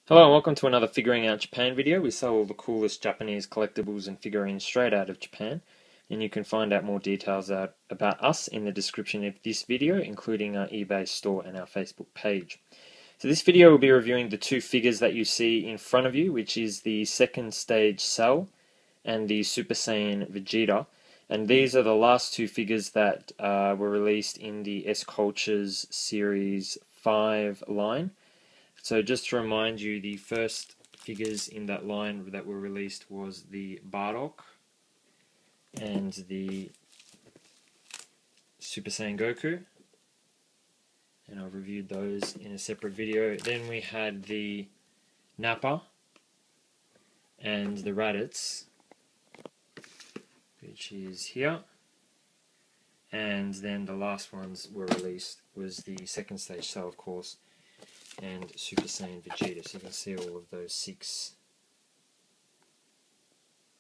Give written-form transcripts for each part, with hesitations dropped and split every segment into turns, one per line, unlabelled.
Hello and welcome to another Figuring Out Japan video. We sell all the coolest Japanese collectibles and figurines straight out of Japan, and you can find out more details about us in the description of this video, including our eBay store and our Facebook page. So this video will be reviewing the two figures that you see in front of you, which is the second stage Cell and the Super Saiyan Vegeta. And these are the last two figures that were released in the SCultures Series 5 line. So just to remind you, the first figures in that line that were released was the Bardock and the Super Saiyan Goku, and I've reviewed those in a separate video. Then we had the Nappa and the Raditz, which is here, and then the last ones were released was the second stage Cell, of course, and Super Saiyan Vegeta. So you can see all of those six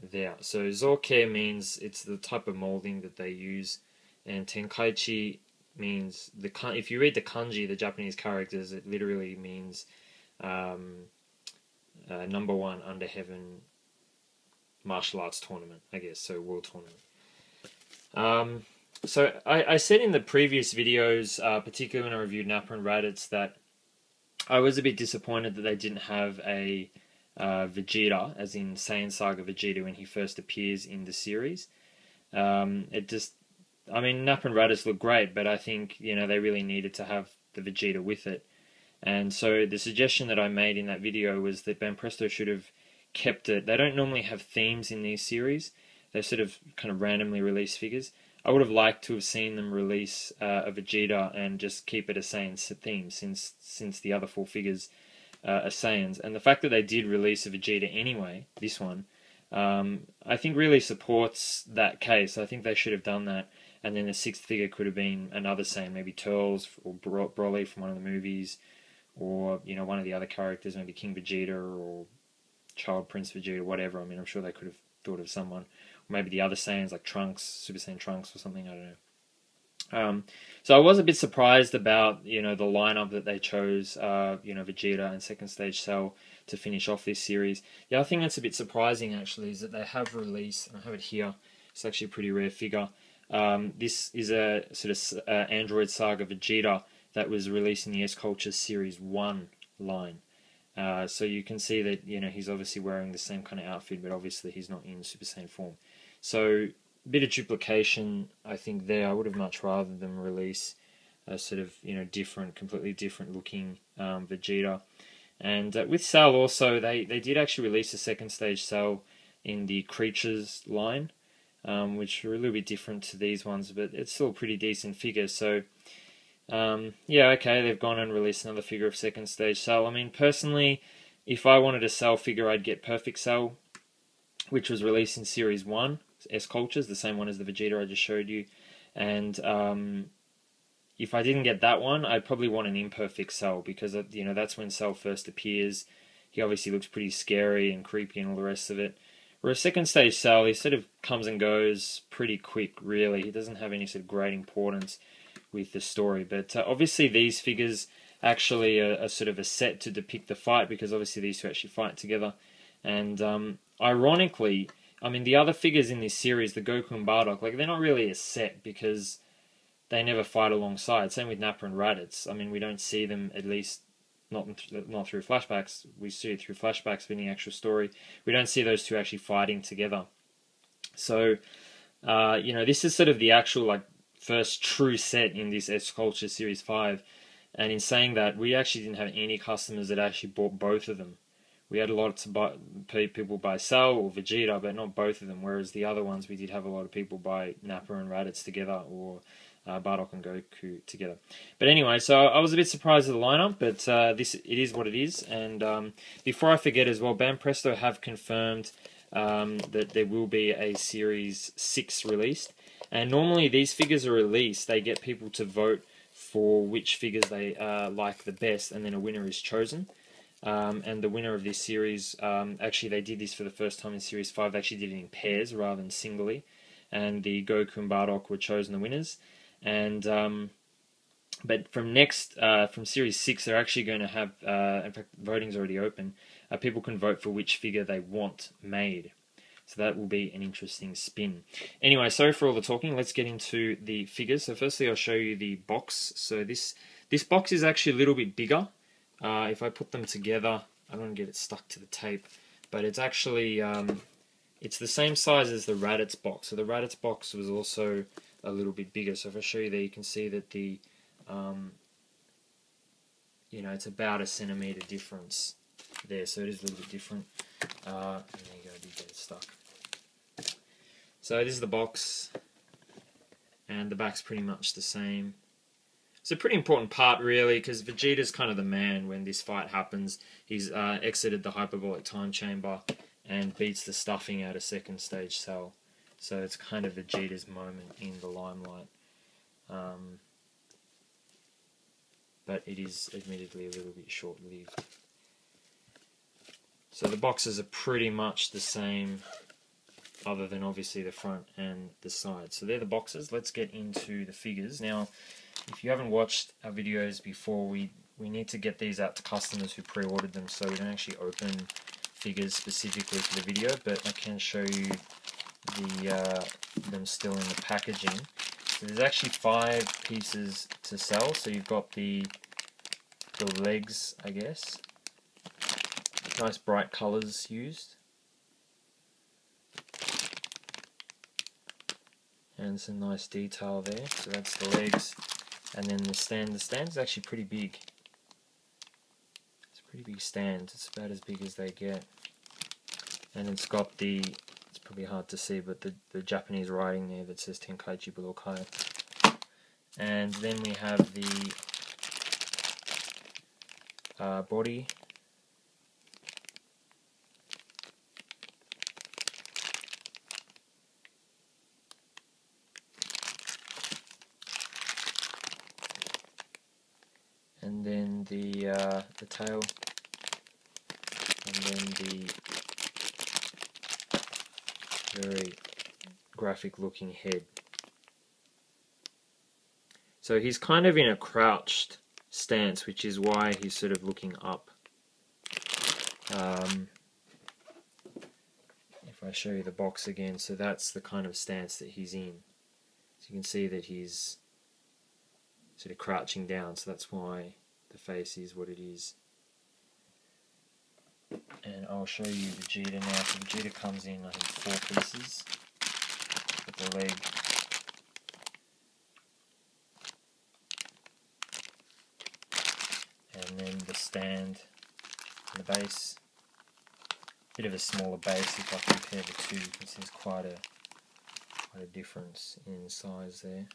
there. So Zorke means it's the type of molding that they use, and Tenkaichi means if you read the kanji, the Japanese characters, it literally means number one under heaven martial arts tournament, I guess, so world tournament. So I said in the previous videos, particularly when I reviewed Nappa and Raditz, that I was a bit disappointed that they didn't have a Vegeta, as in Saiyan Saga Vegeta when he first appears in the series. I mean, Nappa and Raditz look great, but I think, they really needed to have the Vegeta with it. And so the suggestion that I made in that video was that Banpresto should have kept it. They don't normally have themes in these series. They sort of kind of randomly release figures. I would have liked to have seen them release a Vegeta and just keep it a Saiyan theme, since the other four figures are Saiyans. And the fact that they did release a Vegeta anyway, this one, I think really supports that case. I think they should have done that. And then the sixth figure could have been another Saiyan, maybe Turles or Broly from one of the movies, or one of the other characters, maybe King Vegeta or Child Prince Vegeta, whatever. I mean, I'm sure they could have thought of someone. Or maybe the other Saiyans like Trunks, Super Saiyan Trunks or something, I don't know. So I was a bit surprised about, the lineup that they chose, Vegeta and Second Stage Cell to finish off this series. The other thing that's a bit surprising, actually, is that they have released, and I have it here, it's actually a pretty rare figure. This is a sort of Android Saga Vegeta that was released in the SCultures Series 1 line. So you can see that, he's obviously wearing the same kind of outfit, but obviously he's not in Super Saiyan form. So a bit of duplication, I think, there. I would have much rather them release a sort of, completely different looking Vegeta. And with Cell also, they did actually release a second stage Cell in the Creatures line, which are a little bit different to these ones, but it's still a pretty decent figure. So yeah, okay, they've gone and released another figure of second stage Cell. I mean, personally, if I wanted a Cell figure, I'd get Perfect Cell, which was released in Series 1, SCultures, the same one as the Vegeta I just showed you. And if I didn't get that one, I'd probably want an Imperfect Cell, because, that's when Cell first appears. He obviously looks pretty scary and creepy and all the rest of it. Whereas second stage Cell, he sort of comes and goes pretty quick, really. He doesn't have any sort of great importance with the story. But obviously these figures actually are sort of a set to depict the fight, because obviously these two actually fight together. And ironically, I mean, the other figures in this series, the Goku and Bardock, they're not really a set, because they never fight alongside. Same with Nappa and Raditz. I mean, we don't see them, at least not through flashbacks. We see it through flashbacks, but in the actual story, we don't see those two actually fighting together. So, this is sort of the actual, first true set in this SCultures Series 5. And in saying that, we actually didn't have any customers that actually bought both of them. We had a lot of people buy Cell or Vegeta, but not both of them. Whereas the other ones, we did have a lot of people buy Nappa and Raditz together, or Bardock and Goku together. But anyway, so I was a bit surprised at the lineup, but it is what it is. And before I forget as well, Banpresto have confirmed that there will be a Series 6 released. And normally these figures are released, they get people to vote for which figures they like the best, and then a winner is chosen. And the winner of this series, actually they did this for the first time in Series 5, they actually did it in pairs rather than singly. And the Goku and Bardock were chosen the winners. And But from Series 6, they're actually going to have, in fact, voting's already open. People can vote for which figure they want made. So that will be an interesting spin. Anyway, sorry for all the talking. Let's get into the figures. So firstly, I'll show you the box. So this box is actually a little bit bigger. If I put them together, I don't want to get it stuck to the tape, but it's actually it's the same size as the Raditz box. So the Raditz box was also a little bit bigger. So if I show you there, you can see that the you know, it's about a centimeter difference there. So it is a little bit different. And there you go, I did get it stuck. So this is the box, and the back's pretty much the same. It's a pretty important part, really, because Vegeta's kind of the man when this fight happens. He's exited the hyperbolic time chamber and beats the stuffing out of second stage Cell. So it's kind of Vegeta's moment in the limelight. But it is admittedly a little bit short-lived. So the boxes are pretty much the same, other than obviously the front and the side. So they're the boxes. Let's get into the figures. Now, if you haven't watched our videos before, we need to get these out to customers who pre-ordered them, so we don't actually open figures specifically for the video, but I can show you them still in the packaging. So there's actually 5 pieces to sell. So you've got the legs, I guess. Nice bright colours used. And some nice detail there. So that's the legs. And then the stand. The stand's actually pretty big. It's a pretty big stand. It's about as big as they get. And it's got it's probably hard to see, but the Japanese writing there that says Tenkaichi Budoukai. And then we have the body. And then the tail, and then the very graphic looking head. So he's kind of in a crouched stance, which is why he's sort of looking up. If I show you the box again, so that's the kind of stance that he's in. So you can see that he's sort of crouching down, so that's why the face is what it is. And I'll show you Vegeta now. So Vegeta comes in, I think, 4 pieces. With the leg. And then the stand and the base. Bit of a smaller base if I compare the two. You can see there's quite a difference in size there.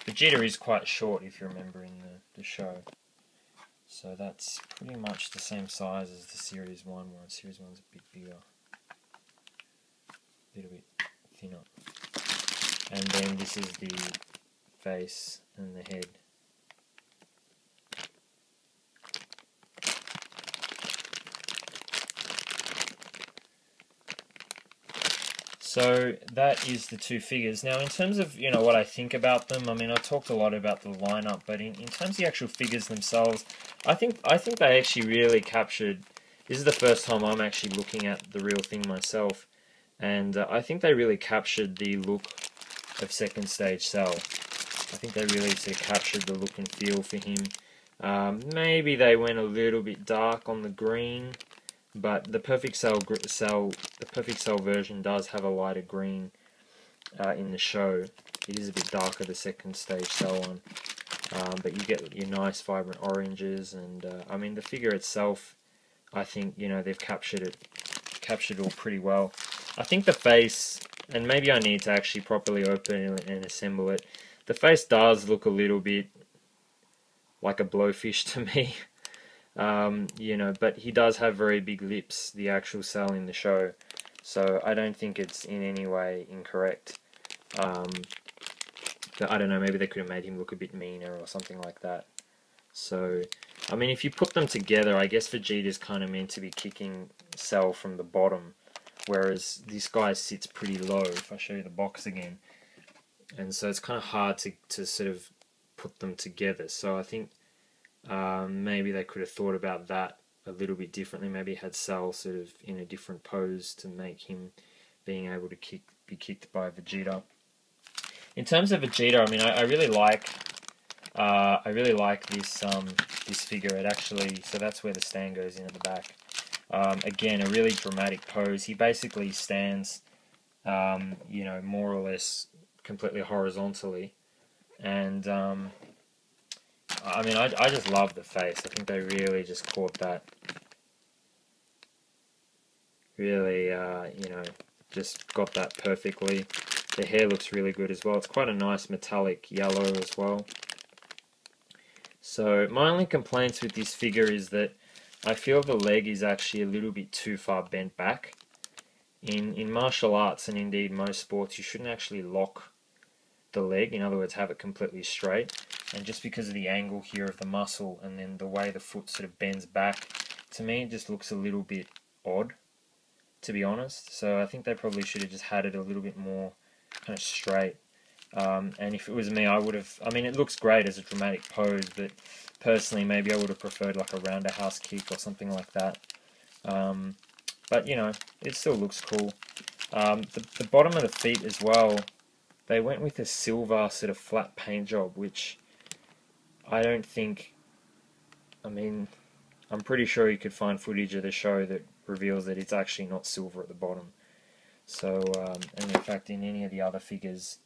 Vegeta is quite short, if you remember, in the show. So that's pretty much the same size as the Series 1 one. Series 1's a bit bigger. A little bit thinner. And then this is the face and the head. So that is the 2 figures. Now, in terms of, you know, what I think about them, I mean, I talked a lot about the lineup, but in terms of the actual figures themselves, I think they actually really captured. This is the first time I'm actually looking at the real thing myself, and I think they really captured the look of Second Stage Cell. I think they really sort of captured the look and feel for him. Maybe they went a little bit dark on the green. But the Perfect Cell version does have a lighter green in the show. It is a bit darker, the Second Stage Cell one, but you get your nice vibrant oranges, and I mean the figure itself, I think, you know, they've captured it all pretty well. I think the face, and maybe I need to actually properly open and assemble it. The face does look a little bit like a blowfish to me. You know, but he does have very big lips, the actual Cell in the show, so I don't think it's in any way incorrect. But I don't know, maybe they could have made him look a bit meaner or something like that. So, I mean, if you put them together, I guess Vegeta's kind of meant to be kicking Cell from the bottom, whereas this guy sits pretty low, if I show you the box again. And so it's kind of hard to sort of put them together. So I think maybe they could have thought about that a little bit differently. Maybe had Cell sort of in a different pose to make him being able to be kicked by Vegeta. In terms of Vegeta, I mean, I really like this this figure. It actually, so that's where the stand goes in at the back. Again, a really dramatic pose. He basically stands, you know, more or less completely horizontally, and I mean, I just love the face. I think they really just caught that. Really, you know, just got that perfectly. The hair looks really good as well. It's quite a nice metallic yellow as well. So my only complaints with this figure is that I feel the leg is actually a little bit too far bent back. In martial arts and indeed most sports, you shouldn't actually lock the leg, in other words have it completely straight, and just because of the angle here of the muscle and then the way the foot sort of bends back, to me it just looks a little bit odd, to be honest. So I think they probably should have just had it a little bit more kind of straight. And if it was me, I would have, I mean, it looks great as a dramatic pose, but personally maybe I would have preferred like a roundhouse kick or something like that. But you know, it still looks cool. The bottom of the feet as well, they went with a silver sort of flat paint job, which I don't think, I mean, I'm pretty sure you could find footage of the show that reveals that it's actually not silver at the bottom. So, and in fact in any of the other figures,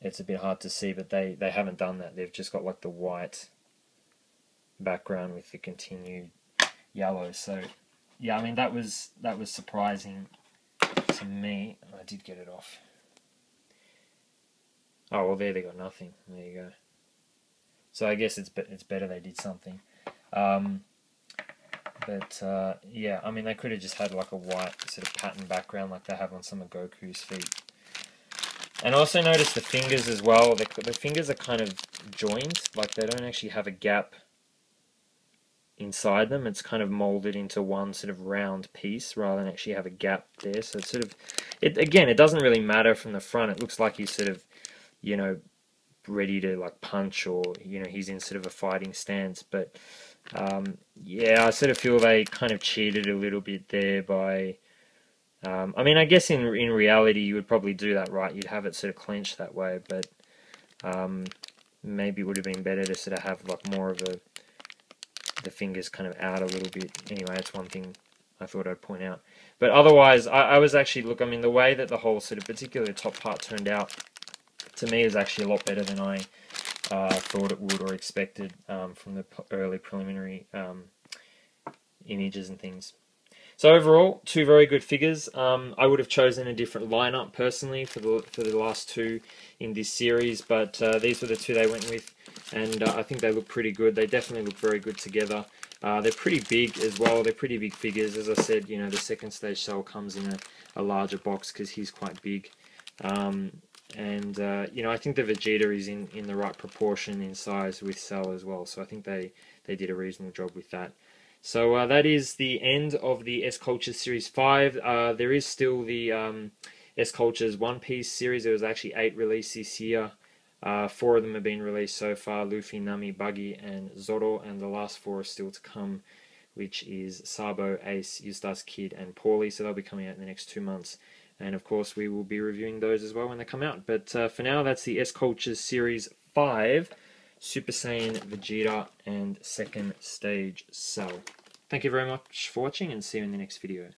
it's a bit hard to see, but they haven't done that. They've just got like the white background with the continued yellow. So, yeah, I mean, that was surprising to me. I did get it off. Oh, well, there they got nothing. There you go. So I guess it's better they did something. But yeah, I mean, they could have just had like a white sort of pattern background like they have on some of Goku's feet. And also notice the fingers as well. The fingers are kind of joined, like they don't actually have a gap inside them. It's kind of molded into one sort of round piece rather than actually have a gap there. So it's sort of, again, it doesn't really matter from the front. It looks like he's sort of, you know, ready to like punch, or you know, he's in sort of a fighting stance. But yeah, I sort of feel they kind of cheated a little bit there by. I mean, I guess in reality you would probably do that, right? You'd have it sort of clenched that way, but maybe it would have been better to sort of have like more of the fingers kind of out a little bit. Anyway, that's one thing I thought I'd point out. But otherwise, I was actually, look, I mean, the way that the whole sort of, particularly the top part turned out, to me is actually a lot better than I thought it would or expected from the early preliminary images and things. So overall, two very good figures. I would have chosen a different lineup personally for the last two in this series, but these were the two they went with, and I think they look pretty good. They definitely look very good together. They're pretty big as well. They're pretty big figures. As I said, you know, the second stage Cell comes in a larger box because he's quite big. And you know, I think the Vegeta is in the right proportion in size with Cell as well. So I think they did a reasonable job with that. So that is the end of the SCultures Series 5. There is still the SCultures One Piece series. There was actually 8 released this year. 4 of them have been released so far: Luffy, Nami, Buggy, and Zoro. And the last 4 are still to come, which is Sabo, Ace, Eustace Kid, and Paulie. So they'll be coming out in the next 2 months. And of course, we will be reviewing those as well when they come out. But for now, that's the SCultures Series 5. Super Saiyan, Vegeta, and second stage Cell. Thank you very much for watching, and see you in the next video.